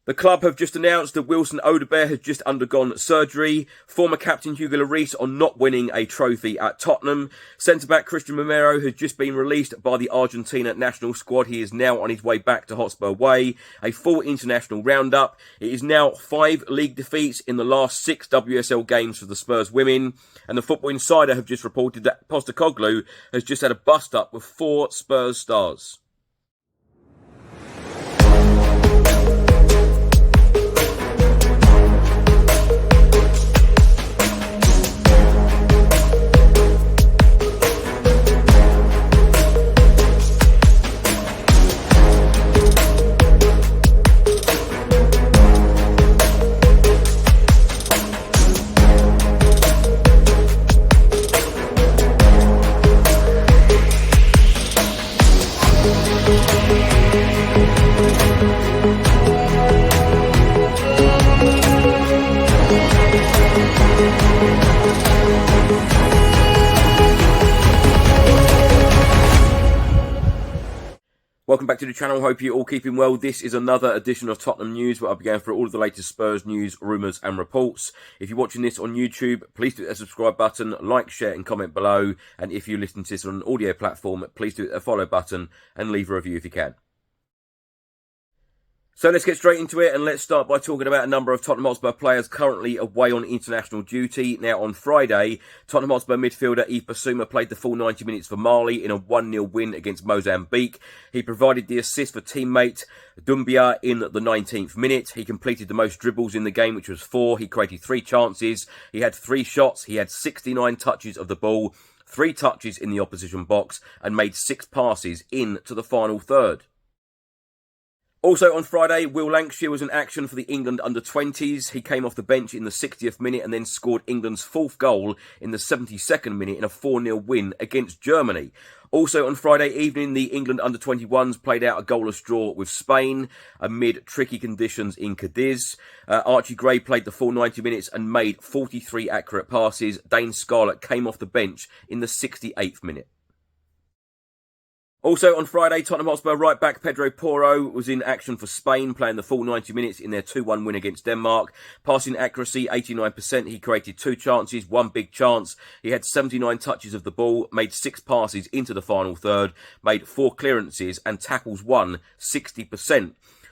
The club have just announced that Wilson Odobert has just undergone surgery. Former captain Hugo Lloris on not winning a trophy at Tottenham. Centre-back Christian Romero has just been released by the Argentina national squad. He is now on his way back to Hotspur Way. A full international roundup. It is now 5 league defeats in the last 6 WSL games for the Spurs women. And the Football Insider have just reported that Postecoglou has just had a bust-up with 4 Spurs stars. Welcome back to the channel. Hope you're all keeping well. This is another edition of Tottenham News, where I'll be going through all of the latest Spurs news, rumours and reports. If you're watching this on YouTube, please do hit the subscribe button, like, share and comment below. And if you listen to this on an audio platform, please do hit the follow button and leave a review if you can. So let's get straight into it, and let's start by talking about a number of Tottenham Hotspur players currently away on international duty. Now, on Friday, Tottenham Hotspur midfielder Yves Bissouma played the full 90 minutes for Mali in a 1-0 win against Mozambique. He provided the assist for teammate Doumbia in the 19th minute. He completed the most dribbles in the game, which was 4. He created 3 chances. He had 3 shots. He had 69 touches of the ball, 3 touches in the opposition box, and made 6 passes into the final third. Also on Friday, Will Lancashire was in action for the England under-20s. He came off the bench in the 60th minute and then scored England's 4th goal in the 72nd minute in a 4-0 win against Germany. Also on Friday evening, the England under-21s played out a goalless draw with Spain amid tricky conditions in Cadiz. Archie Gray played the full 90 minutes and made 43 accurate passes. Dane Scarlett came off the bench in the 68th minute. Also on Friday, Tottenham Hotspur right-back Pedro Porro was in action for Spain, playing the full 90 minutes in their 2-1 win against Denmark. Passing accuracy, 89%. He created 2 chances, 1 big chance. He had 79 touches of the ball, made 6 passes into the final third, made 4 clearances and tackles 1, 60%.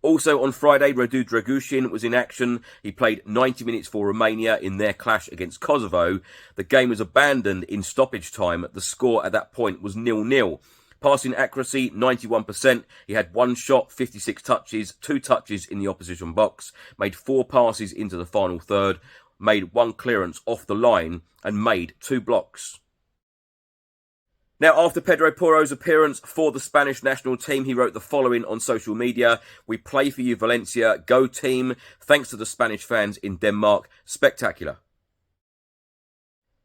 Also on Friday, Radu Dragushin was in action. He played 90 minutes for Romania in their clash against Kosovo. The game was abandoned in stoppage time. The score at that point was 0-0. Passing accuracy, 91%. He had 1 shot, 56 touches, 2 touches in the opposition box, made 4 passes into the final third, made 1 clearance off the line, and made 2 blocks. Now, after Pedro Porro's appearance for the Spanish national team, he wrote the following on social media: "We play for you, Valencia. Go team. Thanks to the Spanish fans in Denmark. Spectacular."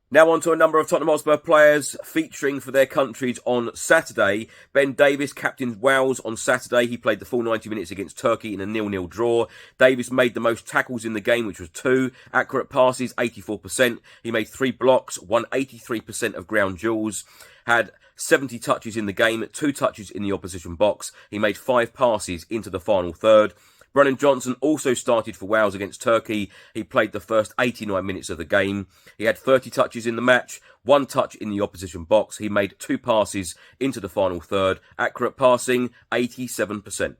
Now on to a number of Tottenham Hotspur players featuring for their countries on Saturday. Ben Davies captained Wales on Saturday. He played the full 90 minutes against Turkey in a 0-0 draw. Davies made the most tackles in the game, which was 2. Accurate passes, 84%. He made 3 blocks, won 83% of ground duels. Had 70 touches in the game, 2 touches in the opposition box. He made 5 passes into the final third. Brennan Johnson also started for Wales against Turkey. He played the first 89 minutes of the game. He had 30 touches in the match, 1 touch in the opposition box. He made 2 passes into the final third. Accurate passing, 87%.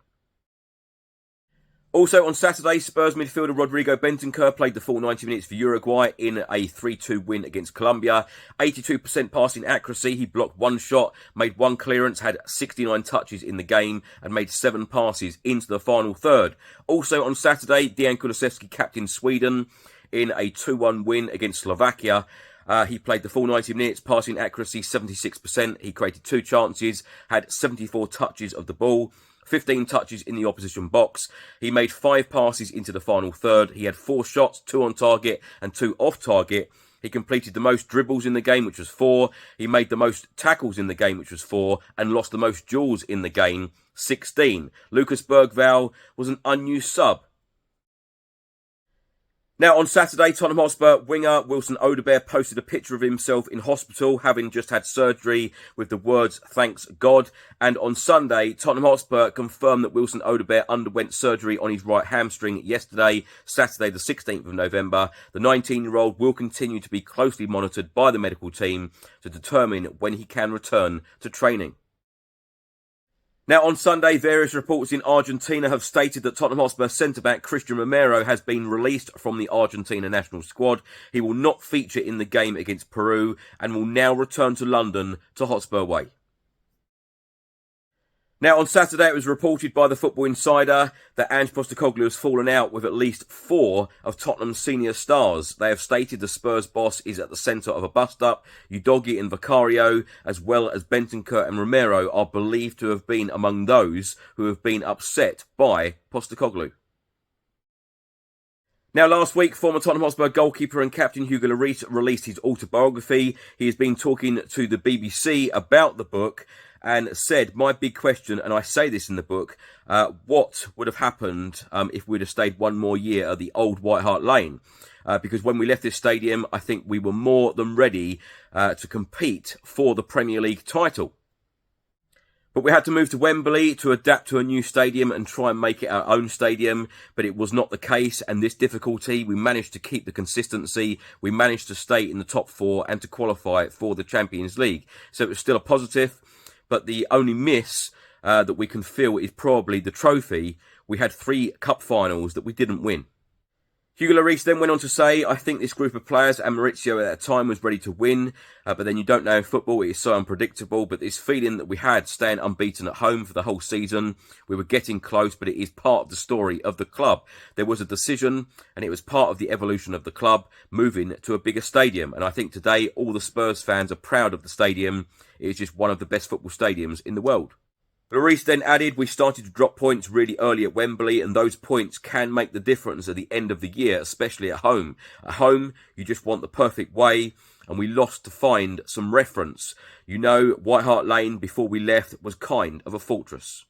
Also on Saturday, Spurs midfielder Rodrigo Bentancur played the full 90 minutes for Uruguay in a 3-2 win against Colombia. 82% passing accuracy. He blocked 1 shot, made 1 clearance, had 69 touches in the game and made 7 passes into the final third. Also on Saturday, Dejan Kulusevski captained Sweden in a 2-1 win against Slovakia. He played the full 90 minutes, passing accuracy 76%. He created 2 chances, had 74 touches of the ball, 15 touches in the opposition box. He made 5 passes into the final third. He had 4 shots, 2 on target and 2 off target. He completed the most dribbles in the game, which was 4. He made the most tackles in the game, which was 4, and lost the most duels in the game, 16. Lucas Bergvall was an unused sub. Now, on Saturday, Tottenham Hotspur winger Wilson Odobert posted a picture of himself in hospital, having just had surgery, with the words, "Thanks God." And on Sunday, Tottenham Hotspur confirmed that Wilson Odobert underwent surgery on his right hamstring yesterday, Saturday the 16th of November. The 19-year-old will continue to be closely monitored by the medical team to determine when he can return to training. Now, on Sunday, various reports in Argentina have stated that Tottenham Hotspur centre-back Christian Romero has been released from the Argentina national squad. He will not feature in the game against Peru and will now return to London to Hotspur Way. Now, on Saturday, it was reported by the Football Insider that Ange has fallen out with at least 4 of Tottenham's senior stars. They have stated the Spurs boss is at the centre of a bust-up. Udogie and Vicario, as well as Bentancur and Romero, are believed to have been among those who have been upset by Postecoglou. Now, last week, former Tottenham Hotspur goalkeeper and captain Hugo Lloris released his autobiography. He has been talking to the BBC about the book and said, "My big question," and I say this in the book, what would have happened if we'd have stayed one more year at the old White Hart Lane? Because when we left this stadium, I think we were more than ready to compete for the Premier League title. But we had to move to Wembley to adapt to a new stadium and try and make it our own stadium. But it was not the case. And this difficulty, we managed to keep the consistency. We managed to stay in the top 4 and to qualify for the Champions League. So it was still a positive. But the only miss that we can feel is probably the trophy. We had 3 cup finals that we didn't win. Hugo Lloris then went on to say, "I think this group of players and Maurizio at that time was ready to win, but then you don't know in football, it is so unpredictable, but this feeling that we had staying unbeaten at home for the whole season, we were getting close, but it is part of the story of the club. There was a decision and it was part of the evolution of the club, moving to a bigger stadium, and I think today all the Spurs fans are proud of the stadium. It is just one of the best football stadiums in the world." Lloris then added, "We started to drop points really early at Wembley, and those points can make the difference at the end of the year, especially at home. At home, you just want the perfect way, and we lost to find some reference. You know, White Hart Lane before we left was kind of a fortress."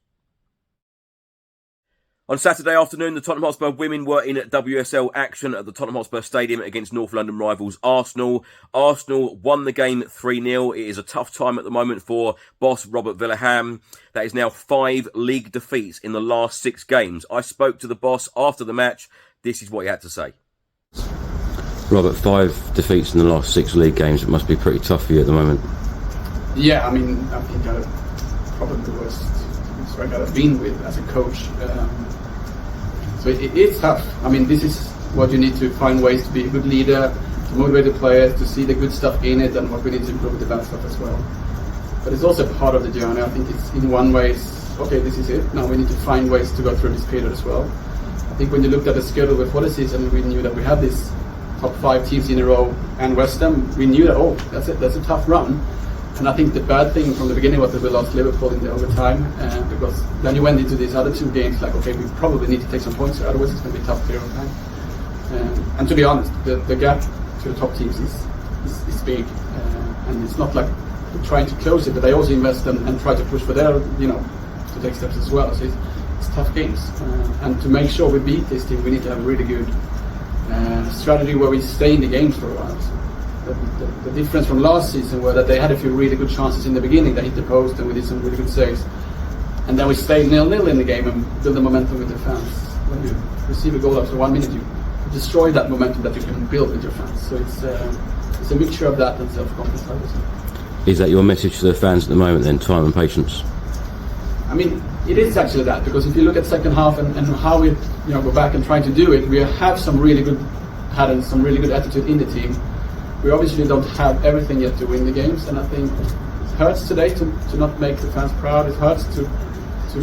On Saturday afternoon, the Tottenham Hotspur women were in WSL action at the Tottenham Hotspur Stadium against North London rivals Arsenal. Arsenal won the game 3-0. It is a tough time at the moment for boss Robert Villaham. That is now 5 league defeats in the last 6 games. I spoke to the boss after the match. This is what he had to say. Robert, 5 defeats in the last 6 league games. It must be pretty tough for you at the moment. Yeah, I mean, I think probably the worst strike I've been with as a coach. So it's tough. I mean, this is what you need to find ways to be a good leader, to motivate the players, to see the good stuff in it, and what we need to improve with the bad stuff as well. But it's also part of the journey. I think it's in one way, okay, this is it. Now we need to find ways to go through this period as well. I think when you looked at the schedule before the season, we knew that we had these top 5 teams in a row and West Ham. We knew that, oh, that's it. That's a tough run. And I think the bad thing from the beginning was that we lost Liverpool in the overtime, because then you went into these other 2 games like, okay, we probably need to take some points here, otherwise it's going to be tough period of time. And to be honest, the gap to the top teams is big, and it's not like we're trying to close it, but they also invest and try to push for their, to take steps as well. So it's tough games, and to make sure we beat this team, we need to have a really good strategy where we stay in the games for a while. So the difference from last season were that they had a few really good chances in the beginning. They hit the post and we did some really good saves, and then we stayed 0-0 in the game and build the momentum with the fans. When you receive a goal after 1 minute, you destroy that momentum that you can build with your fans. So it's a mixture of that and self-confidence, I would say. Is that your message to the fans at the moment then, time and patience? I mean, it is actually that, because if you look at second half and how we go back and try to do it, we have some really good patterns, some really good attitude in the team. We obviously don't have everything yet to win the games, and I think it hurts today to not make the fans proud. It hurts to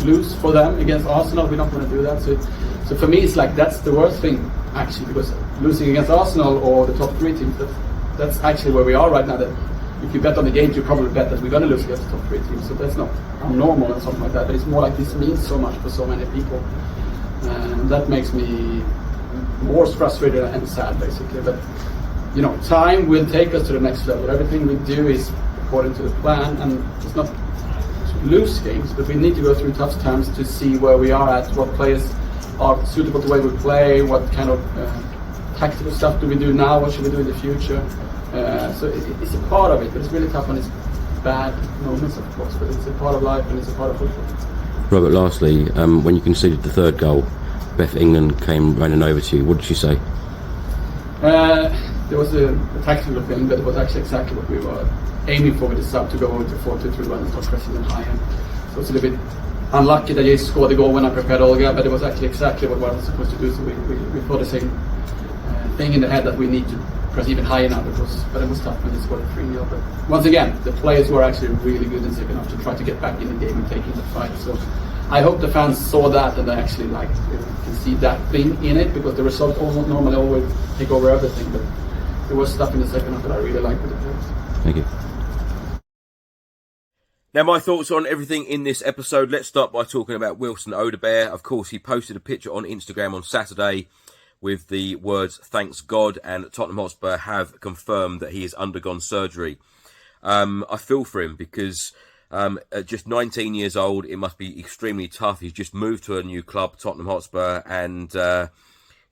lose for them against Arsenal. We don't want to do that. So for me, it's like that's the worst thing actually, because losing against Arsenal or the top 3 teams, that's actually where we are right now. That if you bet on the games, you probably bet that we're going to lose against the top 3 teams. So that's not abnormal and something like that. But it's more like this means so much for so many people, and that makes me more frustrated and sad, basically. But time will take us to the next level. Everything we do is according to the plan, and it's not to lose games, but we need to go through tough times to see where we are at, what players are suitable to the way we play, what kind of tactical stuff do we do now? What should we do in the future? So it's a part of it, but it's really tough when it's bad moments, of course. But it's a part of life and it's a part of football. Robert, lastly, when you conceded the third goal, Beth England came running over to you. What did she say? There was a tactical thing, but it was actually exactly what we were aiming for with the sub, to go over to 4-2-3-1 and start pressing them high. So it's a little bit unlucky that they scored the goal when I prepared Olga, but it was actually exactly what I was supposed to do. So we thought the same thing in the head, that we need to press even higher now, but it was tough when they scored a 3-0. But once again, the players were actually really good in the second half to try to get back in the game and taking the fight. So I hope the fans saw that and they actually can see that thing in it, because the result normally always take over everything. But there was stuff in the second half that I really liked with the players. Thank you. Now, my thoughts on everything in this episode. Let's start by talking about Wilson Odobert. Of course, he posted a picture on Instagram on Saturday with the words, "Thanks God," and Tottenham Hotspur have confirmed that he has undergone surgery. I feel for him, because at just 19 years old, it must be extremely tough. He's just moved to a new club, Tottenham Hotspur, and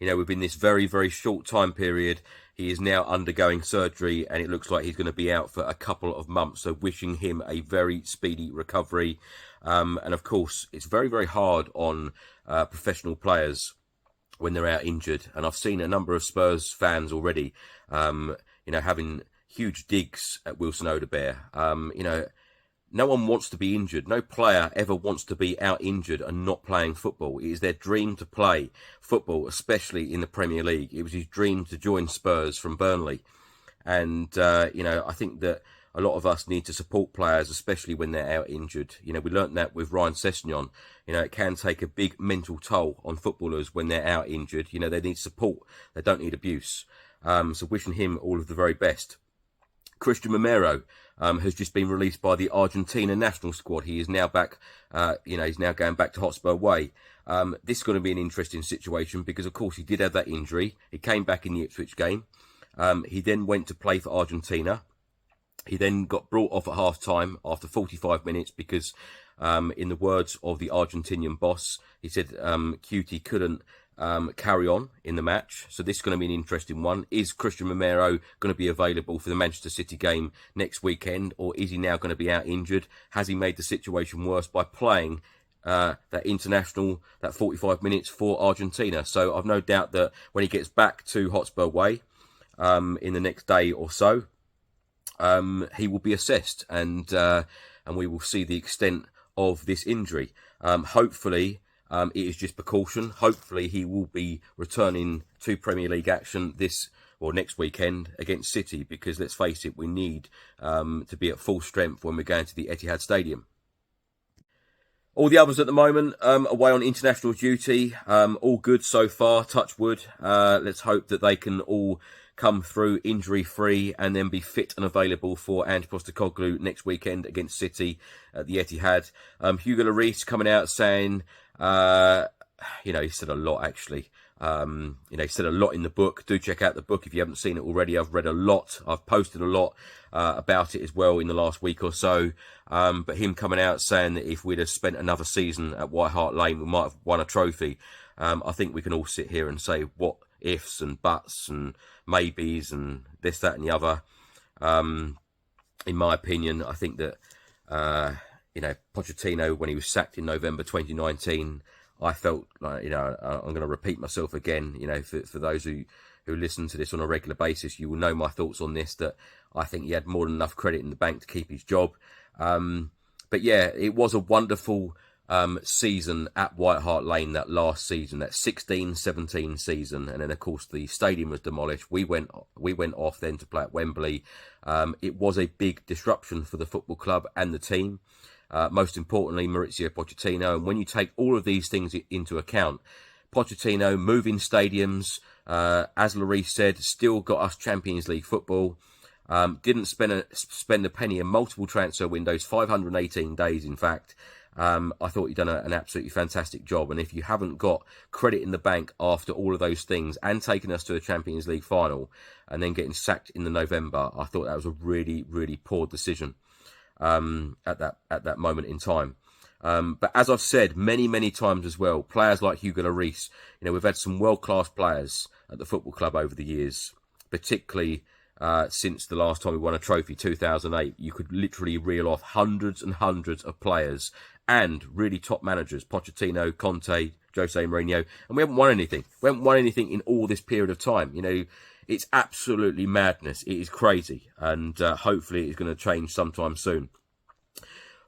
within this very, very short time period, he is now undergoing surgery, and it looks like he's going to be out for a couple of months. So wishing him a very speedy recovery. And of course, it's very, very hard on professional players when they're out injured. And I've seen a number of Spurs fans already, having huge digs at Wilson Odobert. No one wants to be injured. No player ever wants to be out injured and not playing football. It is their dream to play football, especially in the Premier League. It was his dream to join Spurs from Burnley. And, I think that a lot of us need to support players, especially when they're out injured. We learnt that with Ryan Sessegnon. It can take a big mental toll on footballers when they're out injured. They need support. They don't need abuse. So wishing him all of the very best. Christian Romero has just been released by the Argentina national squad. He is now back, he's now going back to Hotspur Way. This is going to be an interesting situation, because, of course, he did have that injury. He came back in the Ipswich game. He then went to play for Argentina. He then got brought off at half-time after 45 minutes because, in the words of the Argentinian boss, he said Cutie couldn't carry on in the match. So this is going to be an interesting one. Is Christian Romero going to be available for the Manchester City game next weekend, or is he now going to be out injured? Has he made the situation worse by playing that 45 minutes for Argentina? So I've no doubt that when he gets back to Hotspur Way in the next day or so, he will be assessed, and we will see the extent of this injury. Hopefully it is just precaution. Hopefully he will be returning to Premier League action next weekend against City, because let's face it, we need to be at full strength when we're going to the Etihad Stadium. All the others at the moment away on international duty, all good so far, touch wood. Let's hope that they can all come through injury-free and then be fit and available for Ange Postecoglou next weekend against City at the Etihad. Hugo Lloris coming out saying, he said a lot, actually. He said a lot in the book. Do check out the book if you haven't seen it already. I've read a lot. I've posted a lot about it as well in the last week or so. But him coming out saying that if we'd have spent another season at White Hart Lane, we might have won a trophy. I think we can all sit here and say what ifs and buts and maybes and this, that and the other. In my opinion, I think that, Pochettino, when he was sacked in November 2019, I felt like, I'm going to repeat myself again, for those who listen to this on a regular basis, you will know my thoughts on this, that I think he had more than enough credit in the bank to keep his job. But yeah, it was a wonderful season at White Hart Lane, that last season, that 16-17 season, and then of course the stadium was demolished. We went off then to play at Wembley. It was a big disruption for the football club and the team. Most importantly, Mauricio Pochettino. And when you take all of these things into account, Pochettino moving stadiums, as Lloris said, still got us Champions League football. Didn't spend a penny in multiple transfer windows, 518 days in fact. I thought he'd done an absolutely fantastic job. And if you haven't got credit in the bank after all of those things and taken us to a Champions League final and then getting sacked in the November, I thought that was a really, really poor decision at that moment in time. But as I've said many times as well, players like Hugo Lloris, we've had some world-class players at the football club over the years, particularly since the last time we won a trophy, 2008. You could literally reel off hundreds and hundreds of players and really top managers, Pochettino, Conte, Jose Mourinho, and we haven't won anything. We haven't won anything in all this period of time. It's absolutely madness. It is crazy, and hopefully it's going to change sometime soon.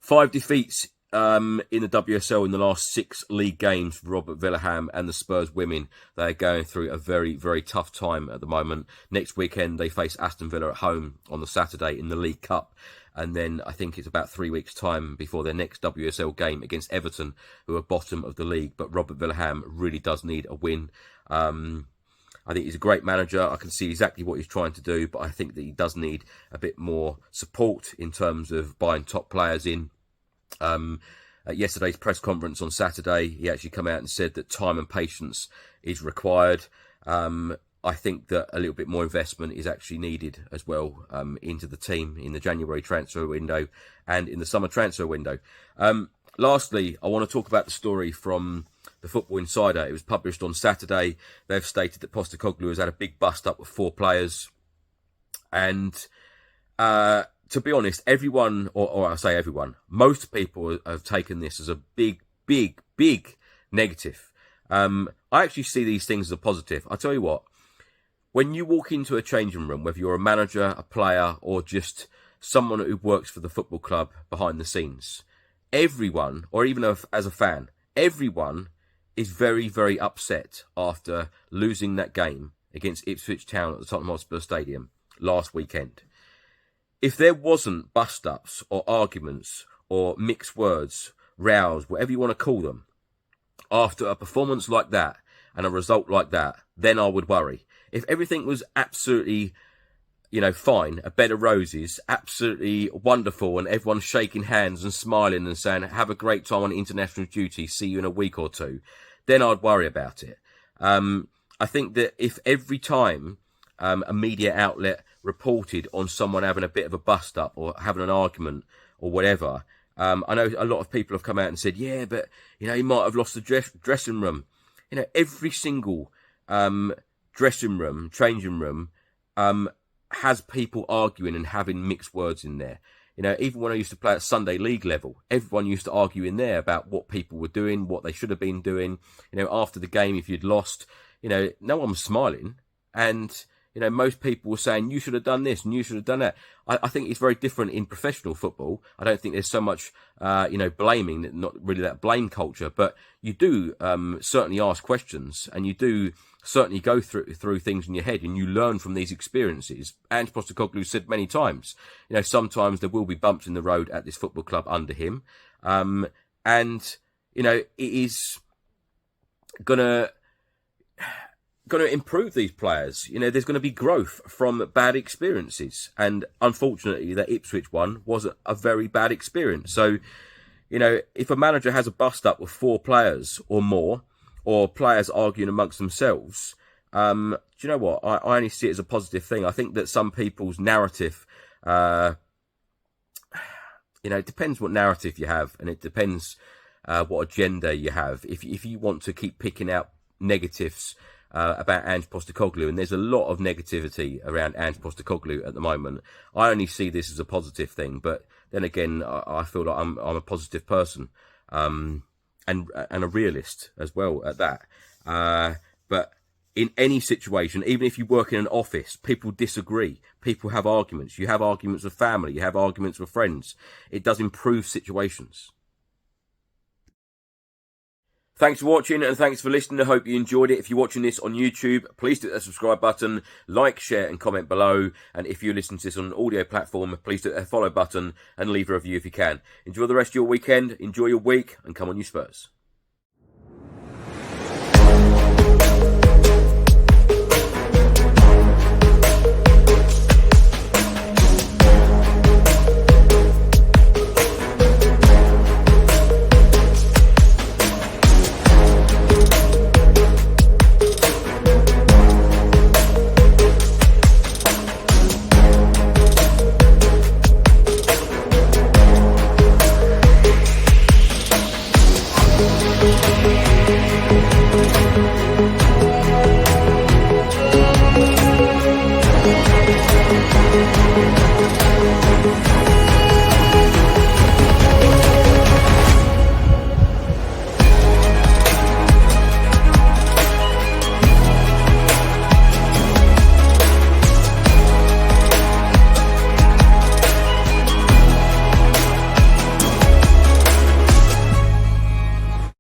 5 defeats in the WSL in the last 6 league games for Robert Villaham and the Spurs women. They're going through a very tough time at the moment. Next weekend they face Aston Villa at home on the Saturday in the League Cup, and then I think it's about 3 weeks' time before their next WSL game against Everton, who are bottom of the league. But Robert Villaham really does need a win. I think he's a great manager. I can see exactly what he's trying to do, but I think that he does need a bit more support in terms of buying top players in. At yesterday's press conference on Saturday, he actually came out and said that time and patience is required. I think that a little bit more investment is actually needed as well into the team in the January transfer window and in the summer transfer window. Lastly, I want to talk about the story from the Football Insider. It was published on Saturday. They've stated that Postecoglou has had a big bust up with 4 players. And to be honest, everyone, or I say everyone, most people have taken this as a big negative. I actually see these things as a positive. I tell you what, when you walk into a changing room, whether you're a manager, a player, or just someone who works for the football club behind the scenes, everyone, or even as a fan, everyone is very upset after losing that game against Ipswich Town at the Tottenham Hotspur Stadium last weekend. If there wasn't bust-ups or arguments or mixed words, rows, whatever you want to call them, after a performance like that and a result like that, then I would worry. If everything was absolutely, fine, a bed of roses, absolutely wonderful, and everyone's shaking hands and smiling and saying, have a great time on international duty, see you in a week or 2, then I'd worry about it. I think that if every time a media outlet reported on someone having a bit of a bust up or having an argument or whatever, I know a lot of people have come out and said, yeah, but he might have lost the dressing room. Every single dressing room, changing room, has people arguing and having mixed words in there. Even when I used to play at Sunday League level, everyone used to argue in there about what people were doing, what they should have been doing. After the game, if you'd lost, no one was smiling. And most people were saying, you should have done this and you should have done that. I think it's very different in professional football. I don't think there's so much, blaming, not really that blame culture, but you do certainly ask questions and you do certainly go through things in your head and you learn from these experiences. Ange Postecoglou said many times, sometimes there will be bumps in the road at this football club under him. It is gonna improve these players. There's going to be growth from bad experiences. And unfortunately, that Ipswich one was a very bad experience. So, if a manager has a bust up with 4 players or more, or players arguing amongst themselves, do you know what? I only see it as a positive thing. I think that some people's narrative, it depends what narrative you have, and it depends what agenda you have. If you want to keep picking out negatives about Ange Postecoglou, and there's a lot of negativity around Ange Postecoglou at the moment, I only see this as a positive thing. But then again, I feel like I'm a positive person, and a realist as well at that. But in any situation, even if you work in an office, people disagree. People have arguments. You have arguments with family. You have arguments with friends. It does improve situations. Thanks for watching and thanks for listening. I hope you enjoyed it. If you're watching this on YouTube, please hit the subscribe button, like, share and comment below. And if you listen to this on an audio platform, please hit the follow button and leave a review if you can. Enjoy the rest of your weekend, enjoy your week, and come on you Spurs.